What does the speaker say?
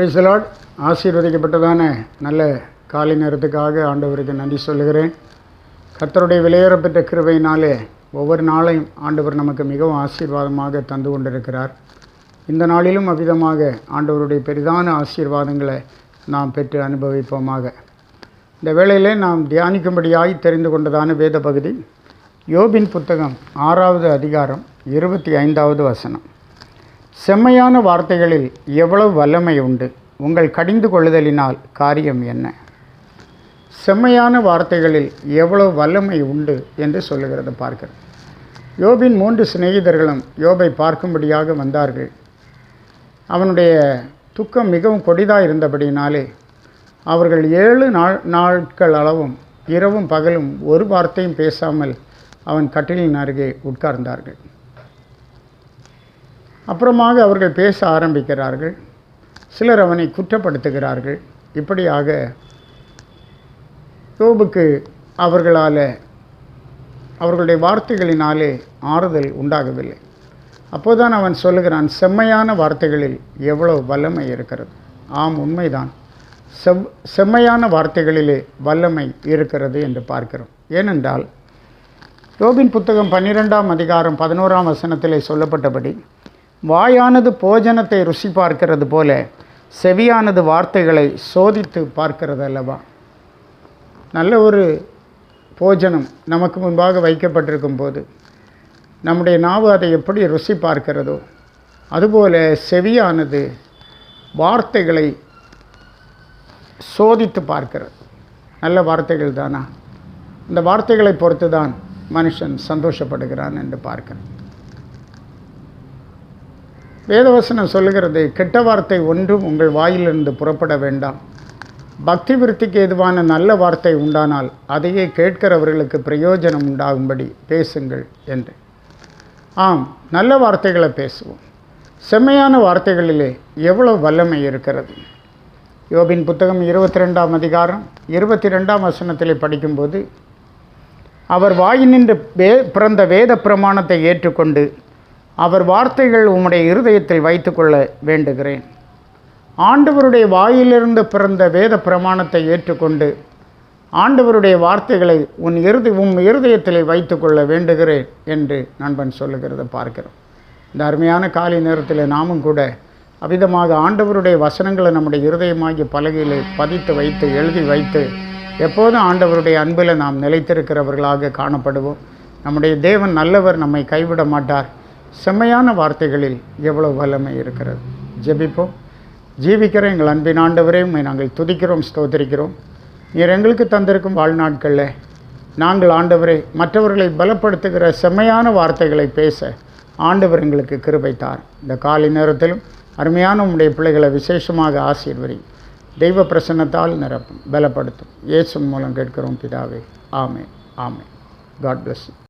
Praise the Lord. ஆசீர்வதிக்கப்பட்டதான நல்ல காலை நேரத்துக்காக ஆண்டவருக்கு நன்றி சொல்லுகிறேன். கர்த்தருடைய விலையேறப்பெற்ற கிருபையினாலே ஒவ்வொரு நாளையும் ஆண்டவர் நமக்கு மிகவும் ஆசீர்வாதமாக தந்து கொண்டிருக்கிறார். இந்த நாளிலும் அவ்விதமாக ஆண்டவருடைய பெரிதான ஆசீர்வாதங்களை நாம் பெற்று அனுபவிப்போமாக. இந்த வேளையிலே நாம் தியானிக்கும்படியாய் தெரிந்து கொண்டதான வேத பகுதி யோபின் புத்தகம் 6வது அதிகாரம் 25வது வசனம். செம்மையான வார்த்தைகளில் எவ்வளவு வல்லமை உண்டு, உங்கள் கடிந்து கொள்ளுதலினால் காரியம் என்ன? செம்மையான வார்த்தைகளில் எவ்வளவு வல்லமை உண்டு என்று சொல்லுகிறத பார்க்கிறோம். யோபின் 3 சிநேகிதர்களும் யோபை பார்க்கும்படியாக வந்தார்கள். அவனுடைய துக்கம் மிகவும் கொடிதாக இருந்தபடினாலே அவர்கள் 7 நாட்கள் அளவும் இரவும் பகலும் ஒரு வார்த்தையும் பேசாமல் அவன் கட்டிலின் அருகே உட்கார்ந்தார்கள். அப்புறமாக அவர்கள் பேச ஆரம்பிக்கிறார்கள். சிலர் அவனை குற்றப்படுத்துகிறார்கள். இப்படியாக யோபுக்கு அவர்களுடைய வார்த்தைகளினாலே ஆறுதல் உண்டாகவில்லை. அப்போதான் அவன் சொல்லுகிறான், செம்மையான வார்த்தைகளில் எவ்வளவு வல்லமை இருக்கிறது. ஆம், உண்மைதான். செம்மையான வார்த்தைகளிலே வல்லமை இருக்கிறது என்று பார்க்கிறோம். ஏனென்றால் யோபின் புத்தகம் 12ஆம் அதிகாரம் 11ஆம் வசனத்திலே சொல்லப்பட்டபடி, வாயானது போஜனத்தை ருசி பார்க்கிறது போல செவியானது வார்த்தைகளை சோதித்து பார்க்கிறது அல்லவா. நல்ல ஒரு போஜனம் நமக்கு முன்பாக வைக்கப்பட்டிருக்கும் போது நம்முடைய நாவு அதை எப்படி ருசி பார்க்கிறதோ அதுபோல செவியானது வார்த்தைகளை சோதித்து பார்க்கிறது. நல்ல வார்த்தைகள் தானா? இந்த வார்த்தைகளை பொறுத்து தான் மனுஷன் சந்தோஷப்படுகிறான் என்று பார்க்கிறேன். வேதவசனம் சொல்லுகிறது, கெட்ட வார்த்தை ஒன்றும் உங்கள் வாயிலிருந்து புறப்பட வேண்டாம். பக்தி விருத்திக்கு ஏதுவான நல்ல வார்த்தை உண்டானால் அதையே கேட்கிறவர்களுக்கு பிரயோஜனம் உண்டாகும்படி பேசுங்கள் என்று. ஆம், நல்ல வார்த்தைகளை பேசுவோம். செம்மையான வார்த்தைகளிலே எவ்வளவு வல்லமை இருக்கிறது. யோபின் புத்தகம் 22ஆம் அதிகாரம் 22ஆம் வசனத்திலே படிக்கும்போது, அவர் வாயினின்று பிறந்த வேத பிரமாணத்தை ஏற்றுக்கொண்டு அவர் வார்த்தைகள் உம்முடைய இருதயத்தில் வைத்து கொள்ள வேண்டுகிறேன். ஆண்டவருடைய வாயிலிருந்து பிறந்த வேத பிரமாணத்தை ஏற்றுக்கொண்டு ஆண்டவருடைய வார்த்தைகளை உம் இருதயத்தில் வைத்து கொள்ள வேண்டுகிறேன் என்று நண்பன் சொல்லுகிறத பார்க்கிறோம். இந்த அருமையான காலை நேரத்தில் நாமும் கூட அவ்விதமாக ஆண்டவருடைய வசனங்களை நம்முடைய இருதயமாகிய பலகையில் பதித்து வைத்து எழுதி வைத்து எப்போதும் ஆண்டவருடைய அன்பில் நாம் நிலைத்திருக்கிறவர்களாக காணப்படுவோம். நம்முடைய தேவன் நல்லவர், நம்மை கைவிட மாட்டார். செம்மையான வார்த்தைகளில் எவ்வளவு வல்லமை இருக்கிறது. ஜெபிப்போம். ஜீவிக்கிற எங்கள் அன்பின் ஆண்டவரே, உம்மை நாங்கள் துதிக்கிறோம், ஸ்தோத்திரிக்கிறோம். நீர் எங்களுக்கு தந்திருக்கும் வாழ்நாட்களில் நாங்கள் ஆண்டவரே மற்றவர்களை பலப்படுத்துகிற செம்மையான வார்த்தைகளை பேச ஆண்டவர் எங்களுக்கு கிருபை தார். இந்த காலை நேரத்திலும் அருமையான உம்முடைய பிள்ளைகளை விசேஷமாக ஆசீர்வதி, தெய்வ பிரசன்னத்தால் நிரப்பும், பலப்படுத்தும். இயேசு மூலம் கேட்கிறோம் பிதாவே. ஆமென். ஆமென். God bless you.